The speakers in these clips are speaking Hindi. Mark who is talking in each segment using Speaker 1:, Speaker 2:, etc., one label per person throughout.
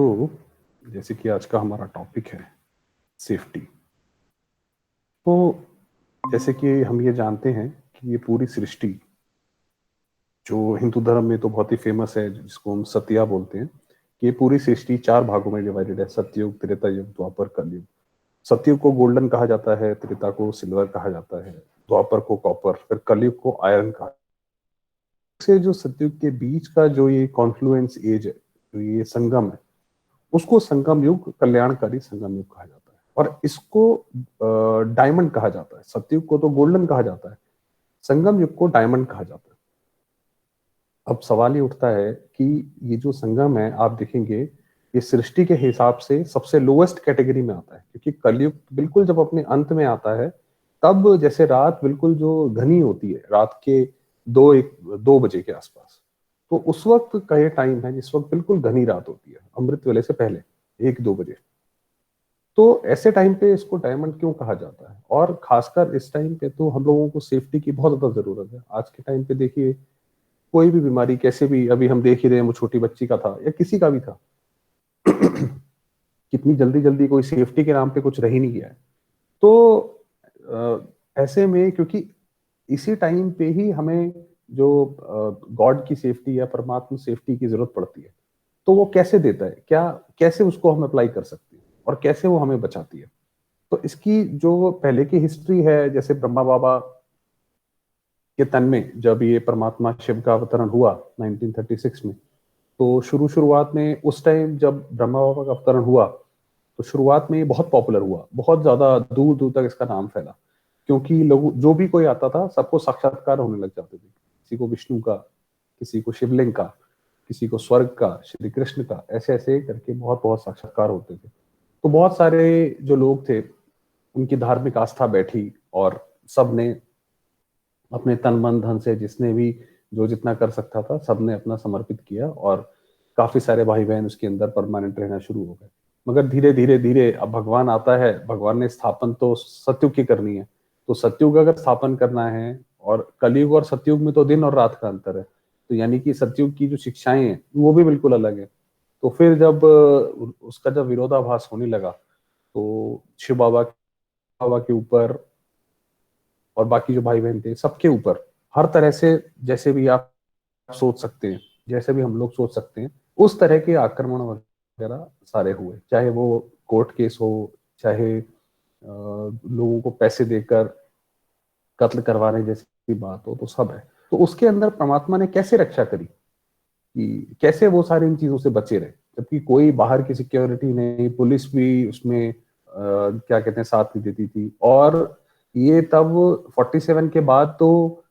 Speaker 1: तो जैसे कि आज का हमारा टॉपिक है सेफ्टी। तो जैसे कि हम ये जानते हैं कि ये पूरी सृष्टि जो हिंदू धर्म में तो बहुत ही फेमस है, जिसको हम सतिया बोलते हैं, कि ये पूरी सृष्टि 4 भागों में डिवाइडेड है: सतयुग, त्रेता युग, द्वापर, कलयुग। सतयुग को गोल्डन कहा जाता है, त्रेता को सिल्वर कहा जाता है, द्वापर को कॉपर, फिर कलयुग को आयरन कहा। से जो सतयुग के बीच का जो ये कॉन्फ्लुएंस एज है, जो ये संगम है, उसको संगम युग, कल्याणकारी संगम युग कहा जाता है। और इसको डायमंड कहा जाता है। सतयुग को तो गोल्डन कहा जाता है, संगम युग को डायमंड कहा जाता है। अब सवाल ये उठता है कि ये जो संगम है, आप देखेंगे ये सृष्टि के हिसाब से सबसे लोएस्ट कैटेगरी में आता है, क्योंकि कलयुग बिल्कुल जब अपने अंत में आता है, तब जैसे रात बिल्कुल जो घनी होती है, रात के 2 बजे के आसपास, तो उस वक्त का ये टाइम है जिस वक्त बिल्कुल घनी रात होती है, अमृत वेले से पहले 1-2 बजे। तो ऐसे टाइम पे इसको डायमंड क्यों कहा जाता है? और खासकर इस टाइम पे तो हम लोगों को सेफ्टी की बहुत ज्यादा जरूरत है। आज के टाइम पे देखिए, कोई भी बीमारी कैसे भी, अभी हम देख ही रहे हैं, वो छोटी बच्ची का था या किसी का भी था, कितनी जल्दी जल्दी कोई सेफ्टी के नाम पे कुछ रह ही नहीं गया है। तो ऐसे में, क्योंकि इसी टाइम पे ही हमें जो गॉड की सेफ्टी या परमात्मा सेफ्टी की जरूरत पड़ती है, तो वो कैसे देता है, क्या कैसे उसको हम अप्लाई कर सकते हैं और कैसे वो हमें बचाती है? तो इसकी जो पहले की हिस्ट्री है, जैसे ब्रह्मा बाबा के तन में जब ये परमात्मा शिव का अवतरण हुआ 1936 में, तो शुरुआत में उस टाइम जब ब्रह्मा बाबा का अवतरण हुआ, तो शुरुआत में ये बहुत पॉपुलर हुआ, बहुत ज्यादा दूर दूर तक इसका नाम फैला, क्योंकि लोग जो भी कोई आता था सबको साक्षात्कार होने लग जाते थे। किसी को विष्णु का, किसी को शिवलिंग का, किसी को स्वर्ग का, श्री कृष्ण का, ऐसे ऐसे करके बहुत बहुत साक्षात्कार होते थे। तो बहुत सारे जो लोग थे, उनकी धार्मिक आस्था बैठी और सबने अपने तन मन धन से, जिसने भी जो जितना कर सकता था, सबने अपना समर्पित किया, और काफी सारे भाई बहन उसके अंदर परमानेंट रहना शुरू हो गए। मगर धीरे धीरे धीरे अब भगवान आता है, भगवान ने स्थापन तो सतयुग की करनी है, तो सतयुग अगर स्थापन करना है, और कलयुग और सतयुग में तो दिन और रात का अंतर है, तो यानी कि सतयुग की जो शिक्षाएं हैं वो भी बिल्कुल अलग है। तो फिर जब उसका जब विरोधाभास होने लगा, तो शिव बाबा के ऊपर और बाकी जो भाई बहन थे सबके ऊपर, हर तरह से, जैसे भी आप सोच सकते हैं, जैसे भी हम लोग सोच सकते हैं, उस तरह के आक्रमण वगैरह सारे हुए, चाहे वो कोर्ट केस हो, चाहे लोगों को पैसे देकर कत्ल करवाने जैसी बात हो, तो सब है। तो उसके अंदर परमात्मा ने कैसे रक्षा करी, कि कैसे वो सारी इन चीजों से बचे रहे, जबकि कोई बाहर की सिक्योरिटी नहीं, पुलिस भी उसमें क्या कहते हैं, साथ नहीं देती थी। और ये तब 47 के बाद तो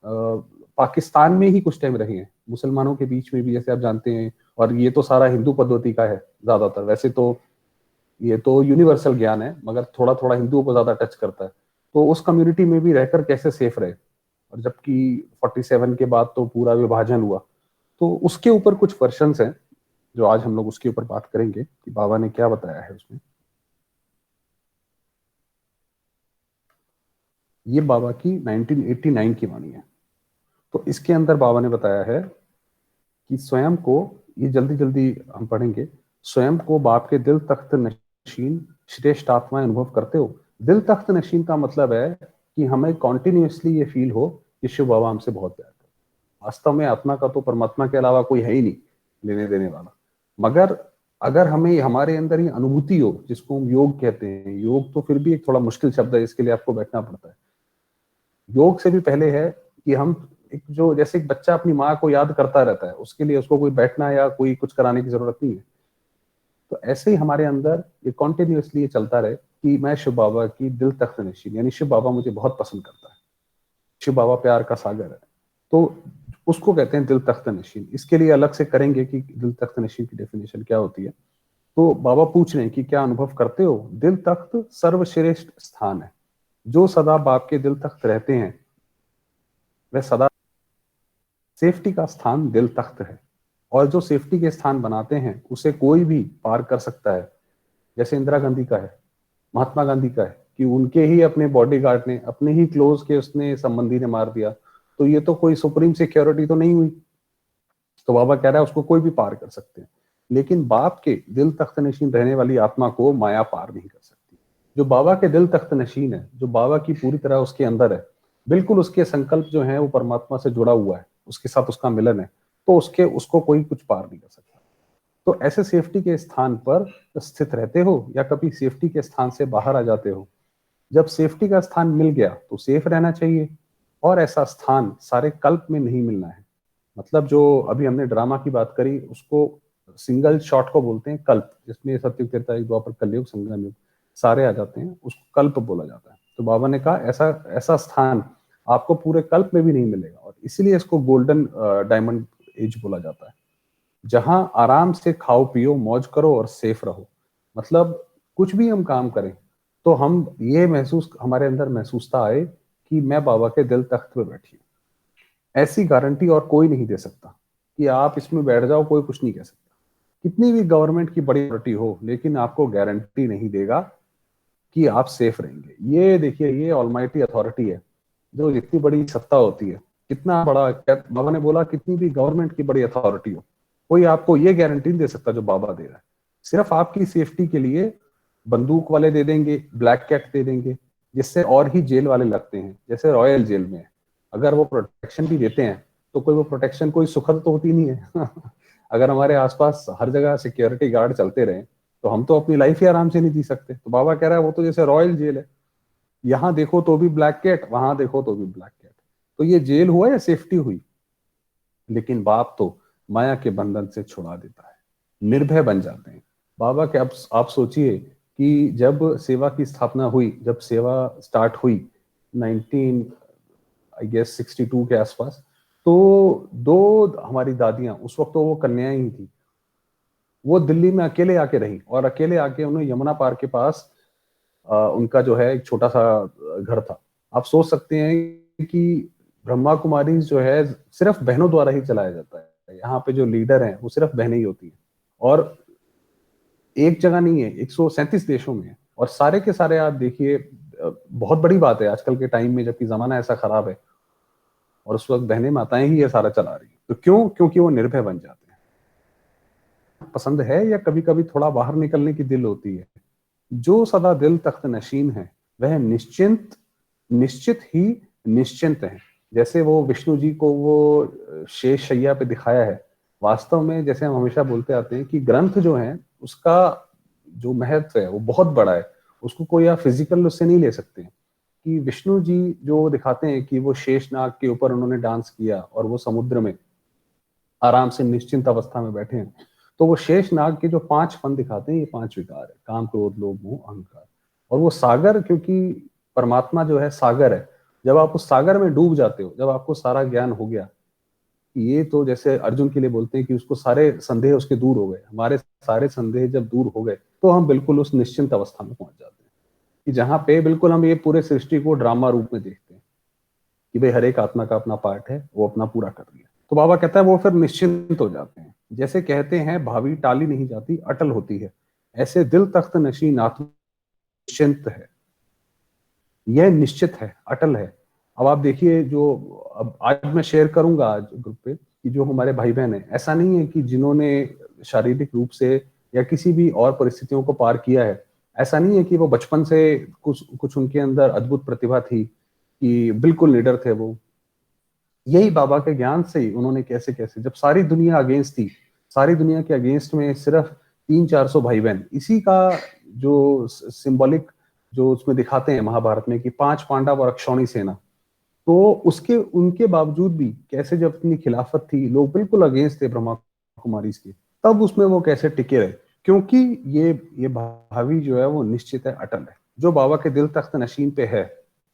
Speaker 1: पाकिस्तान में ही कुछ टाइम रहे हैं, मुसलमानों के बीच में भी, जैसे आप जानते हैं। और ये तो सारा हिंदू पद्धति का है ज्यादातर, वैसे तो ये तो यूनिवर्सल ज्ञान है, मगर थोड़ा थोड़ा हिंदुओं को ज्यादा टच करता है। तो उस कम्युनिटी में भी रहकर कैसे सेफ रहे, और जबकि 47 के बाद तो पूरा विभाजन हुआ। तो उसके ऊपर कुछ वर्शंस हैं, जो आज हम लोग उसके ऊपर बात करेंगे कि बाबा ने क्या बताया है उसमें। ये बाबा की 1989 की वाणी है। तो इसके अंदर बाबा ने बताया है कि स्वयं को, ये जल्दी जल्दी हम पढ़ेंगे, स्वयं को बाप के दिल तख्त नशीन श्रेष्ठ आत्माएं अनुभव करते हो। दिल तख्त नशीन का मतलब है कि हमें कॉन्टिन्यूसली ये फील हो कि शिव बाबा हमसे बहुत प्यार करते हैं। वास्तव में आत्मा का तो परमात्मा के अलावा कोई है ही नहीं लेने देने वाला। मगर अगर हमें हमारे अंदर ये अनुभूति हो, जिसको हम योग कहते हैं, योग तो फिर भी एक थोड़ा मुश्किल शब्द है, इसके लिए आपको बैठना पड़ता है। योग से भी पहले है कि हम एक, जो जैसे एक बच्चा अपनी माँ को याद करता रहता है, उसके लिए उसको कोई बैठना या कोई कुछ कराने की जरूरत नहीं है। तो ऐसे ही हमारे अंदर ये कॉन्टिन्यूसली ये चलता रहे कि मैं शिव बाबा की दिल तख्त नशीन, यानी शिव बाबा मुझे बहुत पसंद करता है, शिव बाबा प्यार का सागर है। तो उसको कहते हैं दिल तख्त नशीन। इसके लिए अलग से करेंगे कि दिल तख्त नशीन की डेफिनेशन क्या होती है। तो बाबा पूछ रहे हैं कि क्या अनुभव करते हो? दिल तख्त सर्वश्रेष्ठ स्थान है। जो सदा बाप के दिल तख्त रहते हैं, वह सदा, सेफ्टी का स्थान दिल तख्त है। और जो सेफ्टी के स्थान बनाते हैं, उसे कोई भी पार कर सकता है। जैसे इंदिरा गांधी का है, महात्मा गांधी का है, कि उनके ही अपने बॉडीगार्ड ने, अपने ही क्लोज के उसने संबंधी ने मार दिया। तो ये तो कोई सुप्रीम सिक्योरिटी तो नहीं हुई। तो बाबा कह रहा है उसको कोई भी पार कर सकते हैं। लेकिन बाप के दिल तख्त नशीन रहने वाली आत्मा को माया पार नहीं कर सकती। जो बाबा के दिल तख्त नशीन है, जो बाबा की पूरी तरह उसके अंदर है, बिल्कुल उसके संकल्प जो है वो परमात्मा से जुड़ा हुआ है, उसके साथ उसका मिलन है, तो उसको कोई कुछ पार नहीं कर सकता। तो ऐसे सेफ्टी के स्थान पर स्थित रहते हो या कभी सेफ्टी के स्थान से बाहर आ जाते हो। जब सेफ्टी का स्थान मिल गया तो सेफ रहना चाहिए, और ऐसा स्थान सारे कल्प में नहीं मिलना है। मतलब जो अभी हमने ड्रामा की बात करी, उसको सिंगल शॉट को बोलते हैं कल्प, जिसमें सत्युग, त्रेता युग, द्वापर, कलयुग, संगम युग सारे आ जाते हैं, उसको कल्प बोला जाता है। तो बाबा ने कहा ऐसा ऐसा स्थान आपको पूरे कल्प में भी नहीं मिलेगा, और इसीलिए इसको गोल्डन डायमंड एज बोला जाता है, जहां आराम से खाओ पियो मौज करो और सेफ रहो। मतलब कुछ भी हम काम करें तो हम ये महसूस, हमारे अंदर महसूसता आए कि मैं बाबा के दिल तख्त पे बैठी हूँ। ऐसी गारंटी और कोई नहीं दे सकता कि आप इसमें बैठ जाओ, कोई कुछ नहीं कह सकता। कितनी भी गवर्नमेंट की बड़ी अथॉरिटी हो, लेकिन आपको गारंटी नहीं देगा कि आप सेफ रहेंगे। ये देखिए, ये ऑलमाइटी अथॉरिटी है, जो जितनी बड़ी सत्ता होती है, कितना बड़ा, बाबा ने बोला कितनी भी गवर्नमेंट की बड़ी अथॉरिटी हो, कोई आपको ये गारंटी नहीं दे सकता जो बाबा दे रहा है। सिर्फ आपकी सेफ्टी के लिए बंदूक वाले दे देंगे, ब्लैक कैट दे देंगे, जिससे और ही जेल वाले लगते हैं, जैसे रॉयल जेल में। अगर वो प्रोटेक्शन भी देते हैं तो कोई वो प्रोटेक्शन कोई सुखद तो होती नहीं है। अगर हमारे आसपास हर जगह सिक्योरिटी गार्ड चलते रहे तो हम तो अपनी लाइफ ही आराम से नहीं जी सकते। तो बाबा कह रहा है वो तो जैसे रॉयल जेल है, यहाँ देखो तो भी ब्लैक कैट, वहां देखो तो भी ब्लैक कैट। तो ये जेल हुआ या सेफ्टी हुई? लेकिन बाप तो माया के बंधन से छुड़ा देता है, निर्भय बन जाते हैं बाबा के। अब आप सोचिए कि जब सेवा की स्थापना हुई, जब सेवा स्टार्ट हुई 19 आई गेस 62 के आसपास, तो दो हमारी दादियां, उस वक्त तो वो कन्याएं ही थी, वो दिल्ली में अकेले आके रही, और अकेले आके उन्हें यमुना पार के पास उनका जो है एक छोटा सा घर था। आप सोच सकते हैं कि ब्रह्मा कुमारी जो है सिर्फ बहनों द्वारा ही चलाया जाता है, यहाँ पे जो लीडर हैं वो सिर्फ बहनें ही होती हैं, और एक जगह नहीं है, 137 देशों में है। और सारे के सारे आप देखिए, बहुत बड़ी बात है आजकल के टाइम में, जबकि जमाना ऐसा खराब है, और उस वक्त बहनें माताएं ही ये सारा चला रही है। तो क्यों? क्योंकि वो निर्भय बन जाते हैं। पसंद है या कभी कभी थोड़ा बाहर निकलने की दिल होती है? जो सदा दिल तख्त नशीन है वह निश्चिंत, निश्चित ही निश्चिंत है। जैसे वो विष्णु जी को वो शेष शैया पे दिखाया है, वास्तव में जैसे हम हमेशा बोलते आते हैं कि ग्रंथ जो है उसका जो महत्व है वो बहुत बड़ा है, उसको कोई आप फिजिकल उससे नहीं ले सकते। कि विष्णु जी जो दिखाते हैं कि वो शेषनाग के ऊपर उन्होंने डांस किया और वो समुद्र में आराम से निश्चिंत अवस्था में बैठे हैं, तो वो शेष नाग के जो 5 फन दिखाते हैं, ये 5 विकार है, काम, क्रोध, लोभ, मोह, अहंकार। और वो सागर, क्योंकि परमात्मा जो है सागर है, जब आप उस सागर में डूब जाते हो, जब आपको सारा ज्ञान हो गया, ये तो जैसे अर्जुन के लिए बोलते हैं कि उसको सारे संदेह उसके दूर हो गए, हमारे सारे संदेह जब दूर हो गए तो हम बिल्कुल उस निश्चिंत अवस्था में पहुंच जाते हैं, कि जहां पे बिल्कुल हम ये पूरे सृष्टि को ड्रामा रूप में देखते हैं कि भाई हर एक आत्मा का अपना पार्ट है, वो अपना पूरा कर लिया। तो बाबा कहता है वो फिर निश्चिंत हो जाते हैं। जैसे कहते हैं भावी टाली नहीं जाती, अटल होती है, ऐसे दिल तख्त नशीन आत्मा निश्चिंत है, यह निश्चित है, अटल है। अब आप देखिए, जो अब आज मैं शेयर करूंगा आज ग्रुप पे, कि जो हमारे भाई बहन है, ऐसा नहीं है कि जिन्होंने शारीरिक रूप से या किसी भी और परिस्थितियों को पार किया है, ऐसा नहीं है कि वो बचपन से कुछ कुछ उनके अंदर अद्भुत प्रतिभा थी कि बिल्कुल लीडर थे वो। यही बाबा के ज्ञान से ही उन्होंने कैसे कैसे, जब सारी दुनिया अगेंस्ट थी, सारी दुनिया के अगेंस्ट में सिर्फ 300-400 भाई बहन, इसी का जो सिंबॉलिक जो उसमें दिखाते हैं महाभारत में कि 5 पांडव और अक्षौणी सेना, तो उसके उनके बावजूद भी कैसे, जब इतनी खिलाफत थी, लोग बिल्कुल अगेंस्ट थे ब्रह्मा कुमारी के, तब उसमें वो कैसे टिके रहे? क्योंकि ये भावी जो है वो निश्चित है, अटल है। जो बाबा के दिल तख्त नशीन पे है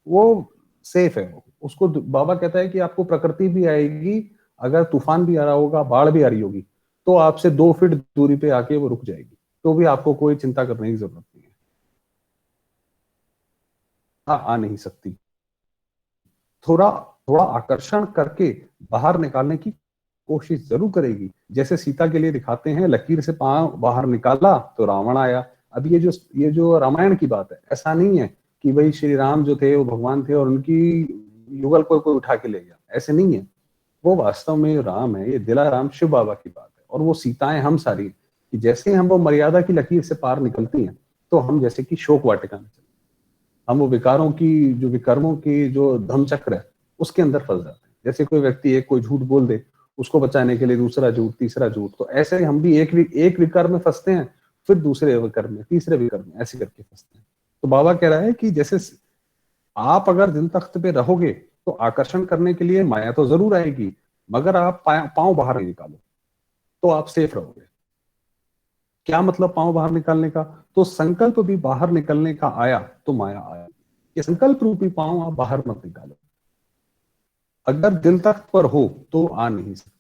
Speaker 1: वो सेफ है। वो उसको बाबा कहता है कि आपको प्रकृति भी आएगी, अगर तूफान भी आ रहा होगा, बाढ़ भी आ रही होगी, तो आपसे 2 फीट दूरी पे आके वो रुक जाएगी, तो भी आपको कोई चिंता करने की जरूरत नहीं है। आ नहीं सकती, थोड़ा थोड़ा आकर्षण करके बाहर निकालने की कोशिश जरूर करेगी। जैसे सीता के लिए दिखाते हैं, लकीर से पांव बाहर निकाला तो रावण आया। अब ये जो रामायण की बात है, ऐसा नहीं है कि भाई श्री राम जो थे वो भगवान थे और उनकी युगल कोई उठा के ले गया, ऐसे नहीं है। वो वास्तव में राम है, ये दिलाराम शिव बाबा की बात है, और वो सीताएं हम सारी, कि कि जैसे हम वो मर्यादा की लकीर से पार निकलती हैं तो हम जैसे कि शोक वाटिका में चले, हम वो विकारों की जो विकर्मों की जो धम चक्र है उसके अंदर फंस जाते हैं। जैसे कोई व्यक्ति एक कोई झूठ बोल दे, उसको बचाने के लिए दूसरा झूठ, तीसरा झूठ, तो ऐसे हम भी एक विकार में फंसते हैं, फिर दूसरे विकार में, तीसरे विकार में, ऐसे करके फंसते हैं। तो बाबा कह रहा है कि जैसे आप अगर दिल तख्त पे रहोगे तो आकर्षण करने के लिए माया तो जरूर आएगी, मगर आप पांव बाहर नहीं निकालो तो आप सेफ रहोगे। क्या मतलब पांव बाहर निकालने का? तो संकल्प भी बाहर निकलने का आया तो माया आया। ये संकल्प रूपी पांव आप बाहर मत निकालो। अगर दिल तख्त पर हो तो आ नहीं सकते,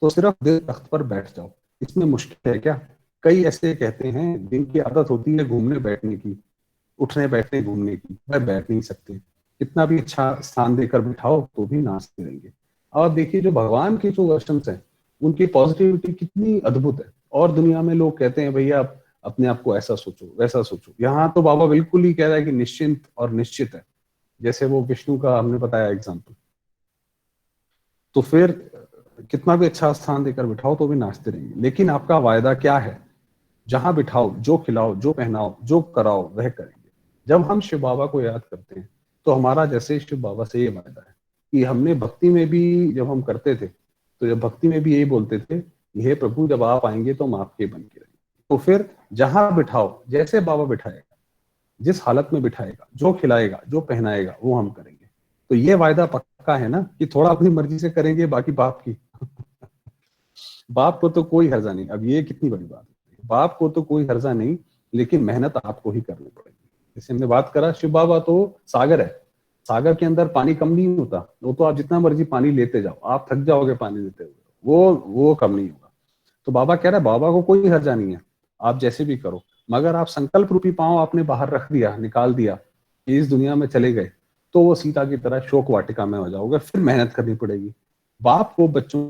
Speaker 1: तो सिर्फ दिल तख्त पर बैठ जाओ। इसमें मुश्किल है क्या? कई ऐसे कहते हैं दिन की आदत होती है घूमने बैठने की, उठने बैठने घूमने की, वह बैठ नहीं सकते। कितना भी अच्छा स्थान देकर बिठाओ तो भी नाचते रहेंगे। और देखिए जो भगवान के जो वर्षन हैं उनकी पॉजिटिविटी कितनी अद्भुत है। और दुनिया में लोग कहते हैं भैया आप अपने आप को ऐसा सोचो वैसा सोचो, यहाँ तो बाबा बिल्कुल ही कह रहा है कि निश्चिंत और निश्चित है। जैसे वो विष्णु का हमने बताया एग्जाम्पल, तो फिर कितना भी अच्छा स्थान देकर बिठाओ तो भी नाचते रहेंगे। लेकिन आपका वायदा क्या है? जहां बिठाओ, जो खिलाओ, जो पहनाओ, जो कराओ वह करेंगे। जब हम शिव बाबा को याद करते हैं तो हमारा जैसे शिव बाबा से ये वायदा है कि हमने भक्ति में भी जब हम करते थे तो जब भक्ति में भी यही बोलते थे कि हे प्रभु जब आप आएंगे तो हम आपके बन के रहेंगे। तो फिर जहां बिठाओ, जैसे बाबा बिठाएगा, जिस हालत में बिठाएगा, जो खिलाएगा, जो पहनाएगा वो हम करेंगे। तो ये वायदा पक्का है ना कि थोड़ा अपनी मर्जी से करेंगे, बाकी बाप की। बाप को तो कोई हर्जा नहीं। अब ये कितनी बड़ी बात है, बाप को तो कोई हर्जा नहीं, लेकिन मेहनत आपको ही करनी पड़ेगी। जैसे हमने बात करा, शिव बाबा तो सागर है, सागर के अंदर पानी कम नहीं होता। वो तो आप जितना मर्जी पानी लेते जाओ, आप थक जाओगे पानी लेते हुए, वो कम नहीं होगा। तो बाबा कह रहा है बाबा को कोई हर्जा नहीं है, आप जैसे भी करो, मगर आप संकल्प रूपी पांव आपने बाहर रख दिया, निकाल दिया कि इस दुनिया में चले गए, तो वो सीता की तरह शोक वाटिका में हो जाओगे, फिर मेहनत करनी पड़ेगी। बाप को बच्चों,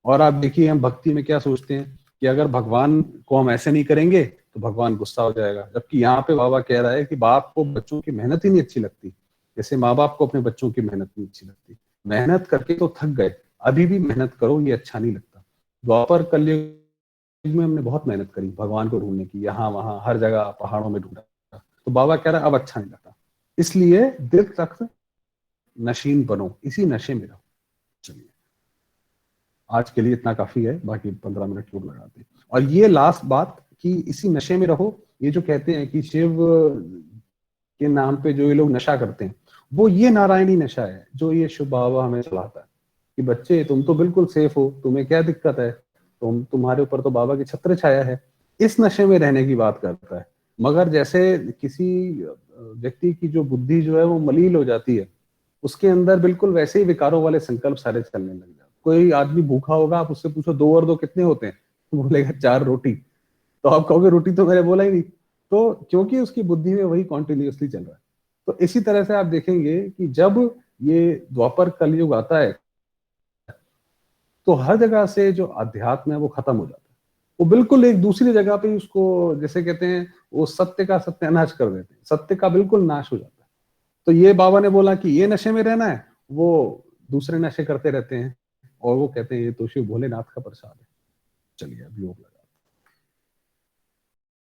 Speaker 1: और आप देखिए हम भक्ति में क्या सोचते हैं कि अगर भगवान को हम ऐसे नहीं करेंगे तो भगवान गुस्सा हो जाएगा। जबकि यहाँ पे बाबा कह रहा है कि बाप को बच्चों की मेहनत ही नहीं अच्छी लगती, जैसे माँ बाप को अपने बच्चों की मेहनत नहीं अच्छी लगती। मेहनत करके तो थक गए, अभी भी मेहनत करो, ये अच्छा नहीं लगता। द्वापर कलयुग में हमने बहुत मेहनत करी भगवान को ढूंढने की, यहाँ वहां हर जगह पहाड़ों में ढूंढा, तो बाबा कह रहा है अब अच्छा नहीं लगता। इसलिए दिल तक नशीन बनो, इसी नशे में रहो। चलिए आज के लिए इतना काफी है, बाकी 15 मिनट लोग लगाते हैं। और ये लास्ट बात कि इसी नशे में रहो, ये जो कहते हैं कि शिव के नाम पे जो ये लोग नशा करते हैं, वो ये नारायणी नशा है जो ये शिव बाबा हमें चलाता है कि बच्चे तुम तो बिल्कुल सेफ हो, तुम्हें क्या दिक्कत है, तुम्हारे ऊपर तो बाबा की छत्र छाया है। इस नशे में रहने की बात करता है। मगर जैसे किसी व्यक्ति की जो बुद्धि जो है वो मलील हो जाती है, उसके अंदर बिल्कुल वैसे ही विकारों वाले संकल्प सारे चलने लग जाते। कोई आदमी भूखा होगा, आप उससे पूछो 2 और 2 कितने होते हैं, तो बोलेगा 4 रोटी, तो आप कहोगे रोटी तो मैंने बोला ही नहीं। तो क्योंकि उसकी बुद्धि में वही कॉन्टिन्यूअसली चल रहा है। तो इसी तरह से आप देखेंगे कि जब ये द्वापर कलयुग आता है तो हर जगह से जो अध्यात्म है वो खत्म हो जाता है। वो बिल्कुल एक दूसरी जगह पे उसको, जैसे कहते हैं, वो सत्य का सत्यानाश कर देते हैं, सत्य का बिल्कुल नाश हो जाता है। तो ये बाबा ने बोला कि ये नशे में रहना है, वो दूसरे नशे करते रहते हैं, और वो कहते हैं ये तो शिव भोलेनाथ का प्रसाद है। चलिए अब योग लगा।